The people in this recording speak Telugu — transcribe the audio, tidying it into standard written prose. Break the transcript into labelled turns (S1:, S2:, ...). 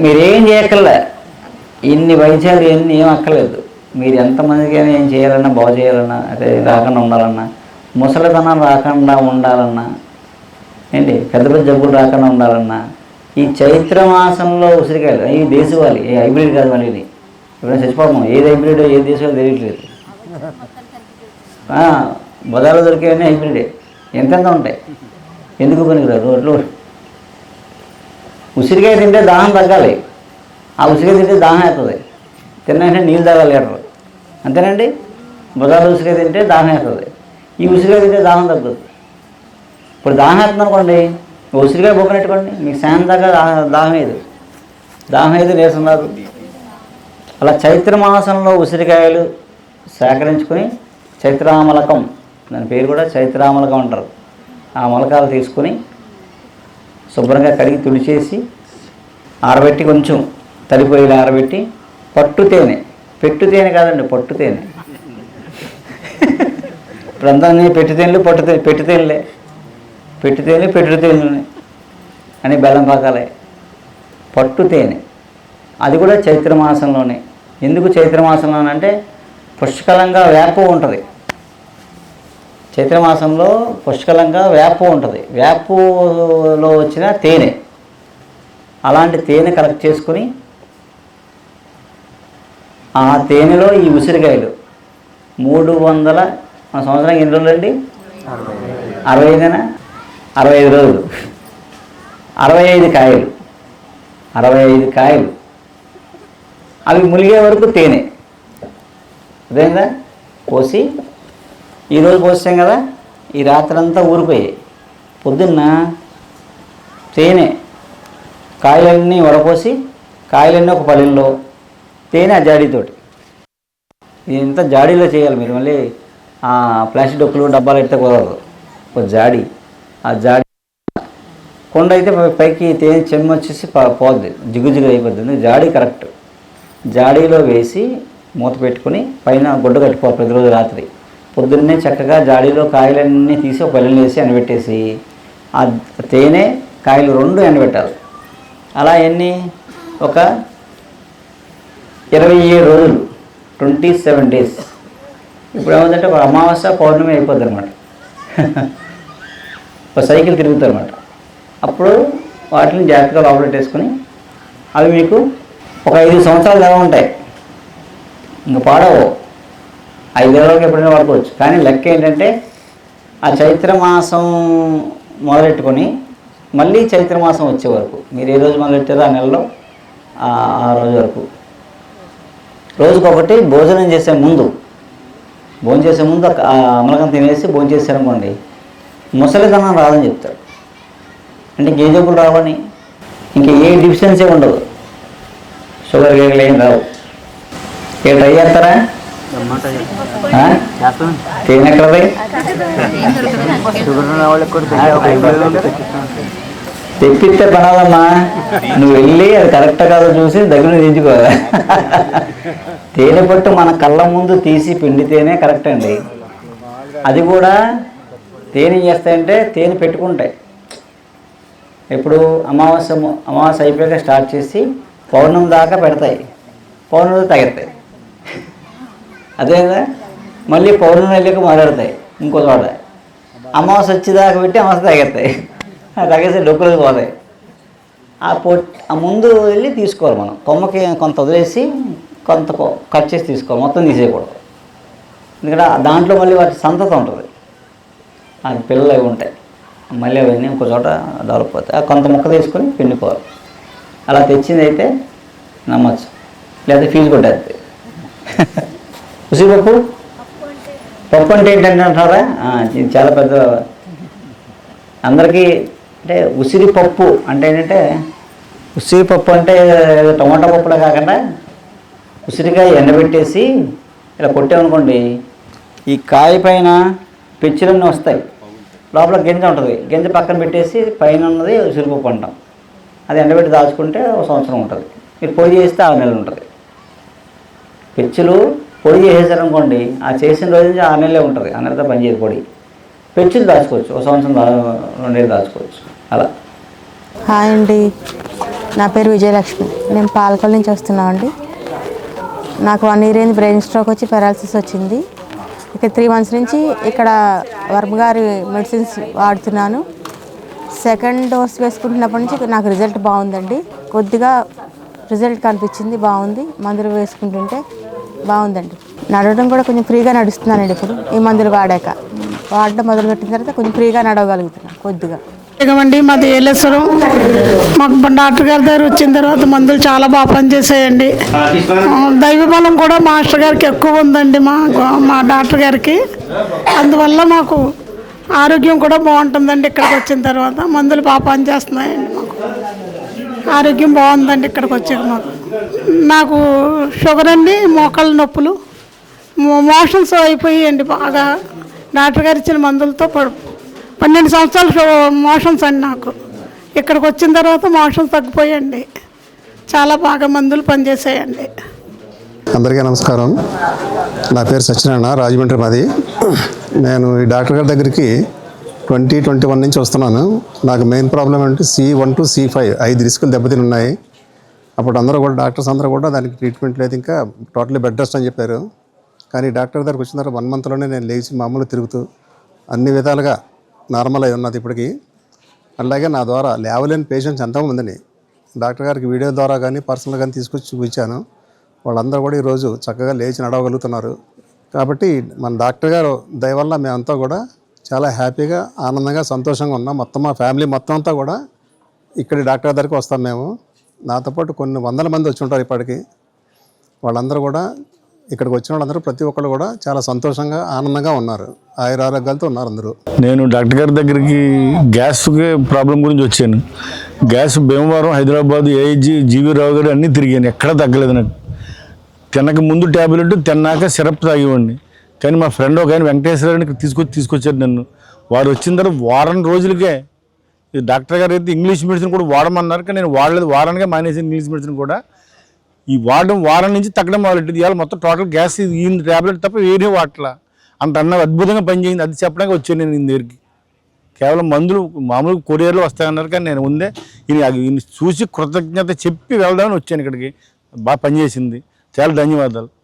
S1: మీరేం చేయక్కర్లే, ఇన్ని వైద్యాలు ఇవన్నీ ఏం అక్కర్లేదు. మీరు ఎంతమందికైనా ఏం చేయాలన్నా, బాగు చేయాలన్నా, అదే రాకుండా ఉండాలన్నా, ముసలితనం రాకుండా ఉండాలన్నా, ఏంటి పెద్ద పెద్ద జబ్బులు రాకుండా ఉండాలన్నా, ఈ చైత్ర మాసంలో ఉసిరికాయలు ఈ దేశవాళి ఏ హైబ్రిడ్ కాదు మళ్ళీ ఇది. ఇప్పుడు చచ్చిపోతాం, ఏది హైబ్రిడ్ ఏది దేశవాళి తెలియట్లేదు. బజార్లో దొరికేవన్నీ హైబ్రిడే, ఎంతెంత ఉంటాయి, ఎందుకు పనికిరాదు. రోడ్లు ఉసిరికాయ తింటే దాహం తగ్గాలి, ఆ ఉసిరికాయ తింటే దాహం అవుతుంది, తిన్నాకంటే నీళ్ళు తాగాలి లీటరు, అంతేనండి. బజార్లో ఉసిరికాయ తింటే దాహం అవుతుంది, ఈ ఉసిరికాయ తింటే దాహం తగ్గుతుంది. ఇప్పుడు దాహం అవుతుంది అనుకోండి, ఉసిరికాయ బొక్కనెట్టుకోండి, మీకు శాంతం దాకా దాహం ఏది నీరసం రాదు. అలా చైత్ర మాసంలో ఉసిరికాయలు సేకరించుకొని చైత్రామలకం, దాని పేరు కూడా చైత్రామలకం అంటారు. ఆ మొలకాలు తీసుకొని శుభ్రంగా కడిగి తుడిచేసి ఆరబెట్టి, కొంచెం తడిపోయేలా ఆరబెట్టి, పట్టు తేనె, పెట్టు తేనె కాదండి, పట్టు తేనె. ఇప్పుడంతా పెట్టు తేనెలు పెట్టు తేనెలే, పెట్టు తేనెలు అని బెల్లం పాకాలే. పట్టు తేనె అది కూడా చైత్రమాసంలోనే. ఎందుకు చైత్రమాసంలోనంటే పుష్కలంగా వేప ఉంటుంది. చైత్రమాసంలో పుష్కలంగా వేప ఉంటుంది, వేపలో వచ్చిన తేనె. అలాంటి తేనె కలెక్ట్ చేసుకుని ఆ తేనెలో ఈ ఉసిరికాయలు 300 మన సంవత్సరానికి ఎన్ని రోజులు అండి? 65 65 రోజులు, 65 కాయలు, 65 కాయలు అవి ములిగే వరకు తేనె. అదేందా పోసి, ఈరోజు పోసాం కదా, ఈ రాత్రంతా ఊరిపోయాయి. పొద్దున్న తేనె కాయలన్నీ వడపోసి, కాయలన్నీ ఒక పళ్ళెంలో, తేనె ఆ జాడీతోటి. ఇదంతా జాడీలో చేయాలి మీరు. మళ్ళీ ప్లాస్టిక్ డొక్కులు డబ్బాలు ఎడితే కుదరదు. ఒక జాడీ, ఆ జాడీ కొండ అయితే పైకి తేనె చెమ్మ వచ్చేసి పోద్ది, జిగుజిగు అయిపోద్ది. జాడీ కరెక్ట్, జాడీలో వేసి మూత పెట్టుకుని పైన గుడ్డ కట్టుకోవాలి ప్రతిరోజు రాత్రి. పొద్దున్నే చక్కగా జాడీలో కాయలన్నీ తీసి ఒక పళ్ళెంలో వేసి ఎండబెట్టేసి, ఆ తేనె కాయలు 2 ఎండబెట్టాలి. అలా ఒక 27 రోజులు, 27 days. ఇప్పుడు ఏమంటే ఒక అమావాస్య పౌర్ణమి అయిపోద్ది అనమాట. ఒక సైకిల్ తిరుగుతుంది అనమాట. అప్పుడు వాటిని జాగ్రత్తగా లోపల పెట్టేసుకుని, అవి మీకు ఒక 5 సంవత్సరాలు ఎలా ఉంటాయి, ఇంకా పాడవు. 5 ఏళ్ళకి ఎప్పుడైనా వాడుకోవచ్చు. కానీ లెక్క ఏంటంటే ఆ చైత్రమాసం మొదలెట్టుకొని మళ్ళీ చైత్రమాసం వచ్చే వరకు, మీరు ఏ రోజు మొదలెట్టారో ఆ నెలలో ఆ రోజు వరకు, రోజుకొకటి భోజనం చేసే ముందు ఆ అమలకం తినేసి భోజనం చేశారనుకోండి, ముసలితనం రాదని చెప్తారు. అంటే ఏ జబ్బులు రావని, ఇంకా ఏ డిఫిషియన్సీ ఉండదు, షుగర్ గేగలు ఏం రావు. ట్రై చేస్తారా? తేనెక్కడది తెప్పిస్తే పనాలమ్మా, నువ్వు వెళ్ళి అది కరెక్ట్ కాదో చూసి దగ్గర దించుకోవాలి. తేనె పట్టు మన కళ్ళ ముందు తీసి పిండితేనే కరెక్ట్ అండి. అది కూడా తేనె చేస్తాయంటే తేనె పెట్టుకుంటాయి. ఇప్పుడు అమావాస్య అయిపోయాక స్టార్ట్ చేసి పౌర్ణమి దాకా పెడతాయి, పౌర్ణమి తగ్గుతాయి. అదేదా మళ్ళీ పౌర్ణమి వెళ్ళాక మొదలెడతాయి ఇంకో చోట, అమావాస్య వచ్చేదాకా పెట్టి అమావాస్య తగ్గుతాయి, తగ్గేసి డొక్కులు పోతాయి. ఆ ముందు వెళ్ళి తీసుకోవాలి మనం. కొమ్మకి కొంత వదిలేసి కొంత కట్ చేసి తీసుకోవాలి, మొత్తం తీసేయకూడదు. ఎందుకంటే దాంట్లో మళ్ళీ వాటి సంతతి ఉంటుంది, వాటి పిల్లలు అవి ఉంటాయి, మళ్ళీ అవన్నీ ఇంకో చోట డెవలప్ అవుతాయి. కొంత ముక్క తీసుకొని పిండుకోవాలి. అలా తెచ్చింది అయితే నమ్మచ్చు, లేదా ఫీజు కొట్టేది. ఉసిరిపప్పు పప్పు అంటే ఏంటంటే అంటారా, ఇది చాలా పెద్ద అందరికీ. అంటే ఉసిరిపప్పు అంటే ఏంటంటే, ఉసిరిపప్పు అంటే టమాటా పప్పులా కాకుండా ఉసిరికాయ ఎండబెట్టేసి ఇలా కొట్టామనుకోండి, ఈ కాయ పైన పెచ్చులన్నీ వస్తాయి, లోపల గింజ ఉంటుంది, గింజ పక్కన పెట్టేసి పైన ఉన్నది ఉసిరిపప్పు అంటాం. అది ఎండబెట్టి దాచుకుంటే 1 సంవత్సరం ఉంటుంది. మీరు పొడి చేస్తే 6 నెలలు ఉంటుంది. పెచ్చులు పొడి చేసేసారనుకోండి, ఆ చేసిన రోజు నుంచి 6 నెలలే ఉంటుంది, 6 నెలలతో పనిచేయదు పొడి. పెచ్చులు దాచుకోవచ్చు, 1 సంవత్సరం 2 ఏళ్ళు దాచుకోవచ్చు. అలా.
S2: హాయ్ అండి. నా పేరు విజయలక్ష్మి. నేను పాలకొల్లు నుంచి వస్తున్నామండి. నాకు 1 year అయింది బ్రెయిన్ స్ట్రోక్ వచ్చి పారాలసిస్ వచ్చింది. ఇక 3 months నుంచి ఇక్కడ వర్మ గారి మెడిసిన్స్ వాడుతున్నాను. 2nd dose వేసుకుంటున్నప్పటి నుంచి నాకు రిజల్ట్ బాగుందండి. కొద్దిగా రిజల్ట్ కనిపించింది, బాగుంది. మందులు వేసుకుంటుంటే బాగుందండి. నడవడం కూడా కొంచెం ఫ్రీగా నడుస్తున్నానండి. ఇప్పుడు ఈ మందులు వాడడం మొదలుపెట్టిన తర్వాత కొంచెం ఫ్రీగా నడవగలుగుతున్నాను కొద్దిగా.
S3: ఇవ్వండి మాది ఏలేశ్వరం. మాకు డాక్టర్ గారి దగ్గర వచ్చిన తర్వాత మందులు చాలా బాగా పనిచేసాయండి. దైవ బలం కూడా మాస్టర్ గారికి ఎక్కువ ఉందండి, మా డాక్టర్ గారికి. అందువల్ల మాకు ఆరోగ్యం కూడా బాగుంటుందండి. ఇక్కడికి వచ్చిన తర్వాత మందులు బాగా పనిచేస్తున్నాయండి. మాకు ఆరోగ్యం బాగుందండి ఇక్కడికి వచ్చాక. నాకు షుగర్ అండి, మోకాళ్ళ నొప్పులు, మోషన్స్ అయిపోయాయండి బాగా. డాక్టర్ గారు ఇచ్చిన మందులతో 12 సంవత్సరాలు మోషన్స్ అండి నాకు. ఇక్కడికి వచ్చిన తర్వాత మోషన్స్ తగ్గిపోయాయండి. చాలా బాగా మందులు పనిచేసాయండి.
S4: అందరికీ నమస్కారం. నా పేరు సత్యనారాయణ, రాజమండ్రి మాది. నేను ఈ డాక్టర్ గారి దగ్గరికి 2021 నుంచి వస్తున్నాను. నాకు మెయిన్ ప్రాబ్లం అంటే C1 to C5 5 రిస్కులు దెబ్బతిని ఉన్నాయి. అప్పుడు అందరూ కూడా డాక్టర్స్ అందరూ కూడా దానికి ట్రీట్మెంట్ లేదు, ఇంకా టోటలీ బెడ్ రెస్ట్ అని చెప్పారు. కానీ డాక్టర్ దగ్గరికి వచ్చిన తర్వాత 1 monthలోనే నేను లేచి మామూలు తిరుగుతూ అన్ని విధాలుగా నార్మల్ అయి ఉన్నది ఇప్పటికీ. అలాగే నా ద్వారా లేవలేని పేషెంట్స్ ఎంతోమందిని డాక్టర్ గారికి వీడియో ద్వారా కానీ పర్సనల్ కానీ తీసుకొచ్చి చూపించాను. వాళ్ళందరూ కూడా ఈరోజు చక్కగా లేచి నడవగలుగుతున్నారు. కాబట్టి మన డాక్టర్ గారు దయ వల్ల మేమంతా కూడా చాలా హ్యాపీగా, ఆనందంగా, సంతోషంగా ఉన్నాం. మొత్తం మా ఫ్యామిలీ మొత్తం అంతా కూడా ఇక్కడి డాక్టర్ దగ్గరికి వస్తాం మేము. నాతో పాటు కొన్ని 100 మంది వచ్చి ఉంటారు ఇప్పటికి. వాళ్ళందరూ కూడా ఇక్కడికి వచ్చిన వాళ్ళందరూ ప్రతి ఒక్కరు కూడా చాలా సంతోషంగా, ఆనందంగా ఉన్నారు. ఆయురారోగ్యాలతో ఉన్నారు అందరూ.
S5: నేను డాక్టర్ గారి దగ్గరికి గ్యాస్ ప్రాబ్లం గురించి వచ్చాను. Gas Bhimavaram, Hyderabad, AIG, GV Rao గారు అన్నీ తిరిగాను, ఎక్కడా తగ్గలేదు నాకు. తినక ముందు ట్యాబ్లెట్, తిన్నాక సిరప్ తాగివ్వండి. కానీ మా ఫ్రెండ్ ఒక ఆయన వెంకటేశ్వర గారిని తీసుకొచ్చారు నన్ను. వారు వచ్చిన తర్వాత వారం రోజులకే ఈ డాక్టర్ గారు అయితే ఇంగ్లీష్ మెడిసిన్ కూడా వాడమన్నారు, కానీ నేను వాడలేదు. వారానికే మానేసి ఇంగ్లీష్ మెడిసిన్ కూడా ఈ వారం నుంచి తగ్గడం మొదలెట్టింది. ఇవాళ మొత్తం టోటల్ గ్యాస్ ఈ ట్యాబ్లెట్ తప్ప వేరే వాటలా అంత అద్భుతంగా పనిచేయింది. అది చెప్పడానికి వచ్చాను నేను ఈయన దగ్గరికి. కేవలం మందులు మామూలు కొరియర్లో వస్తాయన్నారు, కానీ నేను ముందే ఈయన చూసి కృతజ్ఞత చెప్పి వెళ్దామని వచ్చాను ఇక్కడికి. బాగా పనిచేసింది. చాలా ధన్యవాదాలు.